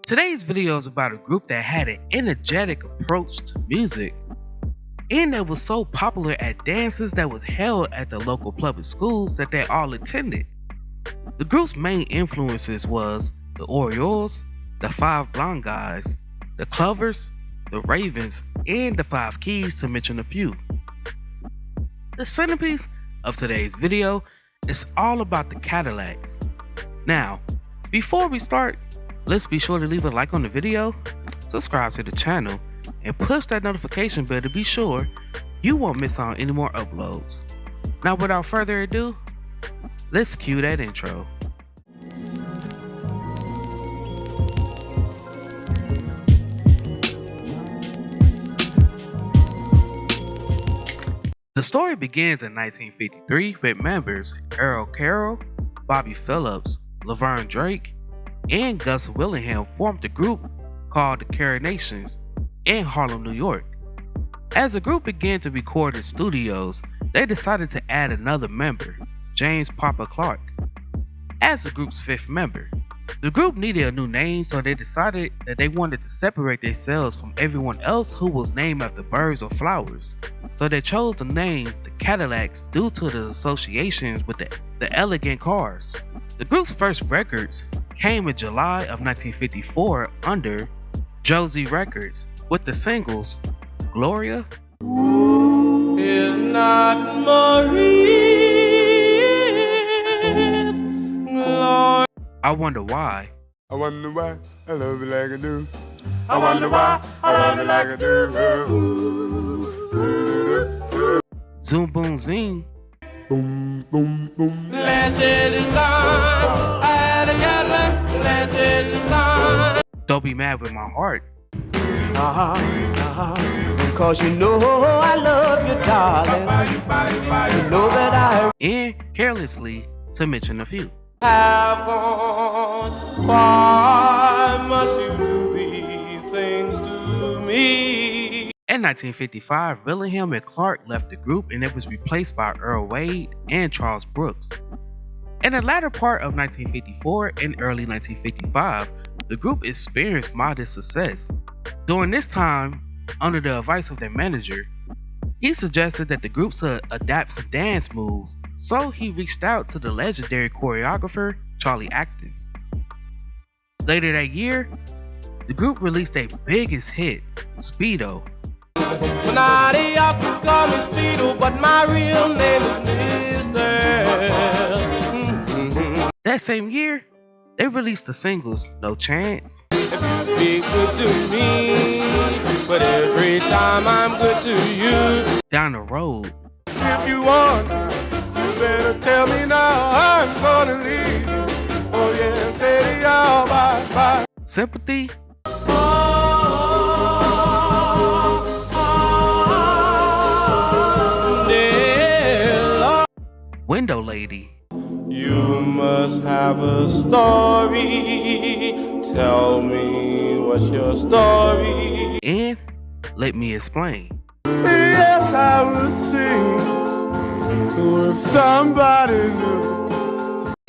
Today's video is about a group that had an energetic approach to music and that was so popular at dances that was held at the local public schools that they all attended. The group's main influences was the Orioles, the Five Blind Guys, the Clovers, the Ravens, and the Five Keys, to mention a few. The centerpiece of today's video is all about the Cadillacs. Now, before we start, let's be sure to leave a like on the video, subscribe to the channel, and push that notification bell to be sure you won't miss out on any more uploads. Now without further ado, let's cue that intro. The story begins in 1953 with members Earl Carroll, Bobby Phillips, Laverne Drake, and Gus Willingham formed a group called the Cadillacs in Harlem, New York. As the group began to record in studios, they decided to add another member, James Papa Clark, as the group's fifth member. The group needed a new name, so they decided that they wanted to separate themselves from everyone else who was named after birds or flowers. So they chose the name the Cadillacs due to the associations with the elegant cars. The group's first records came in July of 1954 under Josie Records with the singles Gloria, Is not Marie, I Wonder Why, I wonder why I love you like I do. I wonder why I love you like I do. Zoom Boom Zing, Boom, boom, boom. last year this time, I had a Cadillac, last year this time. Don't Be Mad With My Heart, Because you know I love you, darling. You know that I and Carelessly, to mention a few. Have gone, why must you do these things to me? In 1955, Willingham and Clark left the group and it was replaced by Earl Wade and Charles Brooks. In the latter part of 1954 and early 1955, the group experienced modest success. During this time, under the advice of their manager, he suggested that the group should adapt some dance moves, so he reached out to the legendary choreographer Charlie Atkins. Later that year, the group released their biggest hit, Speedo. When I y'all call me Speedo, but my real name is Mr. That same year, they released the singles No Chance, Be good to me, but every time I'm good to you. Down the Road, If you want, you better tell me now. I'm gonna leave you. Oh yeah, say to y'all bye bye. Sympathy, Window Lady, You must have a story. Tell me what's your story. and Let Me Explain. Yes, I would sing if somebody knew.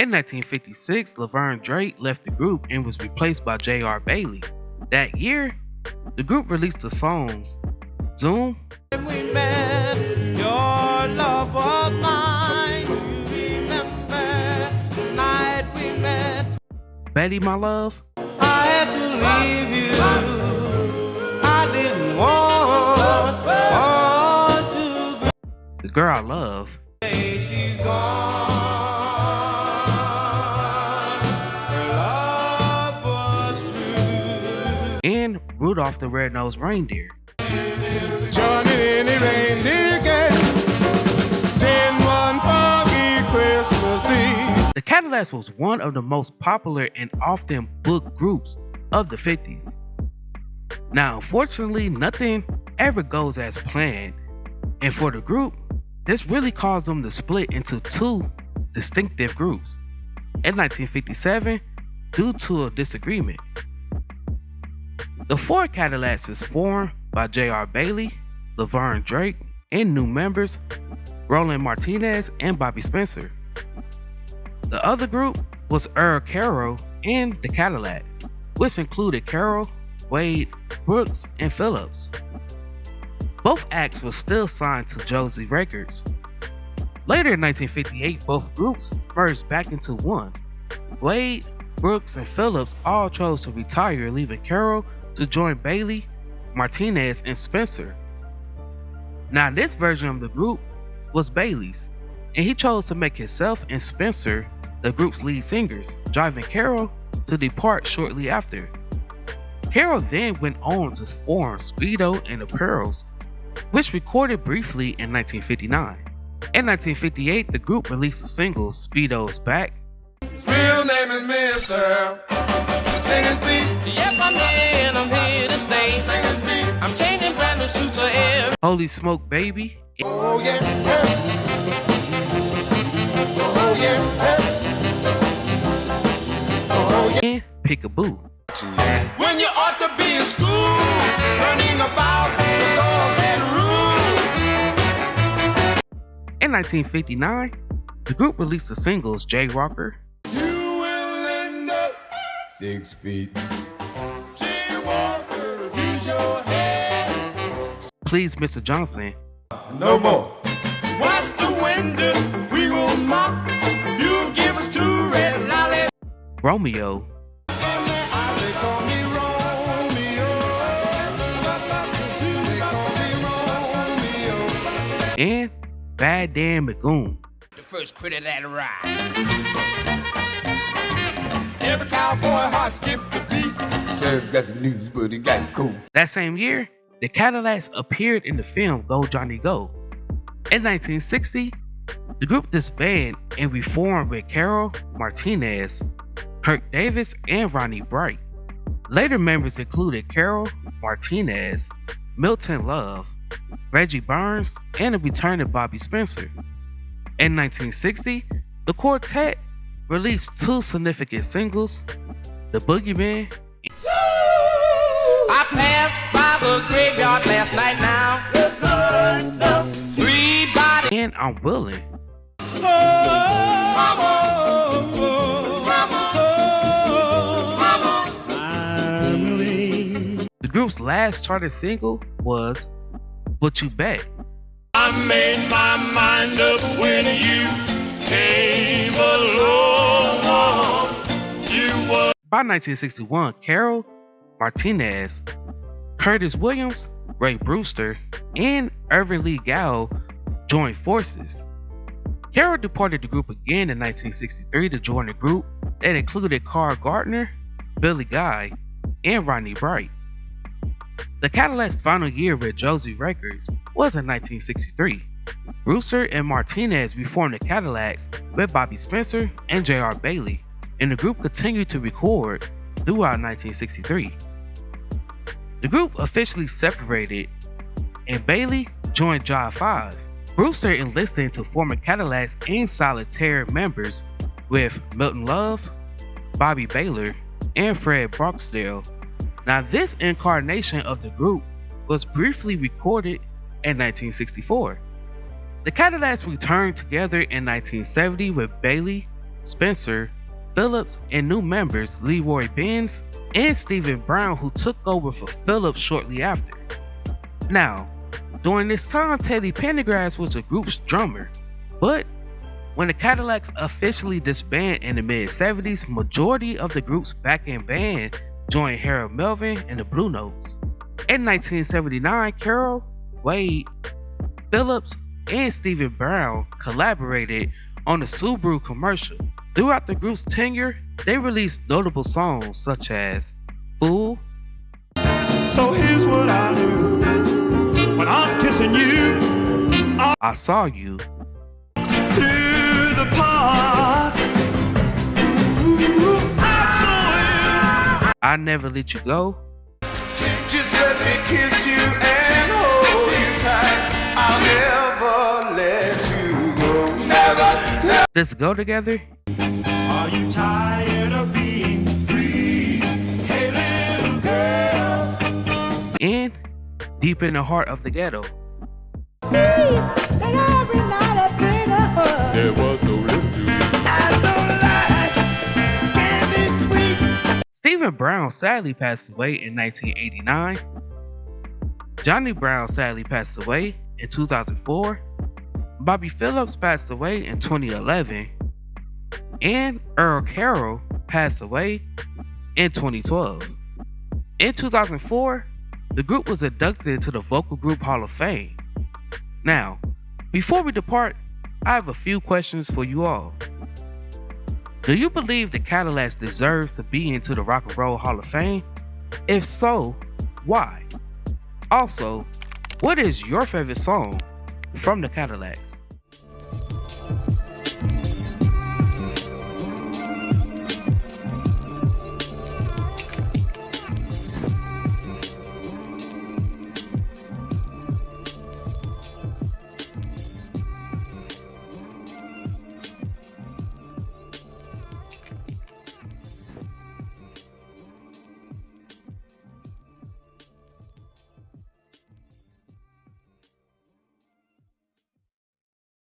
In 1956, Laverne Drake left the group and was replaced by J.R. Bailey. That year, the group released the songs Zoom, When we met, your love was mine. You remember the night we met. Betty My Love, I had to leave you. I didn't want to The Girl I Love, say she's gone. Her love was true. and Rudolph the Red-Nosed Reindeer. Johnny and the reindeer game. Then one foggy Christmas Eve. The Cadillacs was one of the most popular and often booked groups of the 50s. Now, unfortunately, nothing ever goes as planned, and for the group, this really caused them to split into two distinctive groups. In 1957, due to a disagreement, the four Cadillacs was formed by J.R. Bailey, Laverne Drake, and new members Roland Martinez and Bobby Spencer. The other group was Earl Carroll and the Cadillacs. which included Carroll, Wade, Brooks, and Phillips. Both acts were still signed to Josie Records. Later in 1958, both groups merged back into one. Wade, Brooks, and Phillips all chose to retire, leaving Carroll to join Bailey, Martinez, and Spencer. Now, this version of the group was Bailey's, and he chose to make himself and Spencer the group's lead singers, driving Carroll to depart shortly after. Carroll then went on to form Speedo and the Pearls, which recorded briefly in 1959. In 1958, the group released the single Speedo's Back. His real name is Mr. Singing Speed. Yep, I'm here and I'm here to stay. Singing Speed. I'm changing brand new suits for air. Holy Smoke Baby, Oh yeah. Oh yeah. Oh yeah. and Peekaboo. When you ought to be in school, learning about the golden rule. In 1959, the group released the singles J Rocker, You will end up 6 feet. J-Walker, use your head. Please Mr. Johnson, No more. Watch the windows, we will mop. You give us 2 red lollipops. Romeo, They call me Romeo. They call me Romeo. and Bad Dan McGoon. The first critter that arrives. Every cowboy heart skip the beat. Sheriff got the news, but he got cool. That same year, the Cadillacs appeared in the film Go Johnny Go. In 1960, the group disbanded and reformed with Carroll, Martinez, Kirk Davis, and Ronnie Bright. Later members included Carroll, Martinez, Milton Love, Reggie Burns, and the returning Bobby Spencer. In 1960, the quartet released 2 significant singles, The Boogeyman I passed by the graveyard last night now. 3 bodies. and I'm Willing. The group's last charted single was What You Bet. I made my mind up when you came along. You were By 1961, Carroll, Martinez, Curtis Williams, Ray Brewster, and Irvin Lee Gow joined forces. Carroll departed the group again in 1963 to join a group that included Carl Gardner, Billy Guy, and Ronnie Bright. The Cadillacs' final year with Josie Records was in 1963. Brewster and Martinez reformed the Cadillacs with Bobby Spencer and J.R. Bailey, and the group continued to record throughout 1963. The group officially separated, and Bailey joined Jive 5. Brewster enlisted into forming Cadillacs and Solitaire members with Milton Love, Bobby Baylor, and Fred Barksdale. Now, this incarnation of the group was briefly recorded in 1964. The Cadillacs returned together in 1970 with Bailey, Spencer, Phillips, and new members Leroy Benz and Stephen Brown, who took over for Phillips shortly after. Now, during this time, Teddy Pendergrass was the group's drummer, but when the Cadillacs officially disbanded in the mid-70s, majority of the group's backing band joined Harold Melvin and the Blue Notes. In 1979, Carroll, Wade, Phillips, and Stephen Brown collaborated on the Subaru commercial. Throughout the group's tenure, they released notable songs such as Fool, So here's what I do when I'm kissing you I Saw You, through the park. I Never Let You Go, just let me kiss you and hold you tight. I'll never let you go. Never. Let's Go Together, Are you tired of being free? Hey, little girl. and Deep in the Heart of the Ghetto. There was no refuge. Stephen Stephen Brown sadly passed away in 1989. Johnny Brown sadly passed away in 2004. Bobby Phillips passed away in 2011. And Earl Carroll passed away in 2012. In 2004, the group was inducted into the Vocal Group Hall of Fame. Now, before we depart, I have a few questions for you all. Do you believe the Cadillacs deserves to be into the Rock and Roll Hall of Fame? If so, why? Also, what is your favorite song from the Cadillacs?